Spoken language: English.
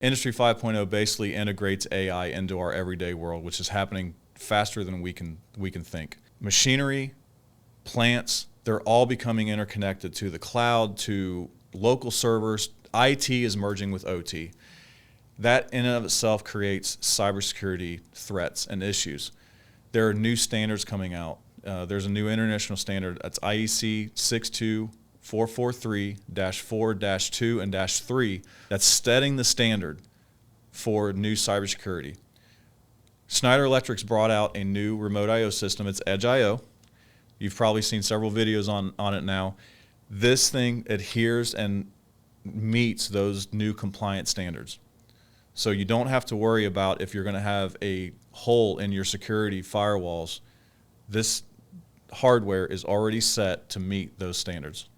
Industry 5.0 basically integrates AI into our everyday world, which is happening faster than we can think. Machinery, plants, they're all becoming interconnected to the cloud, to local servers. IT is merging with OT. That in and of itself creates cybersecurity threats and issues. There are new standards coming out. There's a new international standard. That's IEC 62443-4-2 and -3 that's setting the standard for new cybersecurity. Schneider Electric's brought out a new remote I/O system. It's Edge I/O. You've probably seen several videos on it now. This thing adheres and meets those new compliance standards. So you don't have to worry about if you're going to have a hole in your security firewalls. This hardware is already set to meet those standards.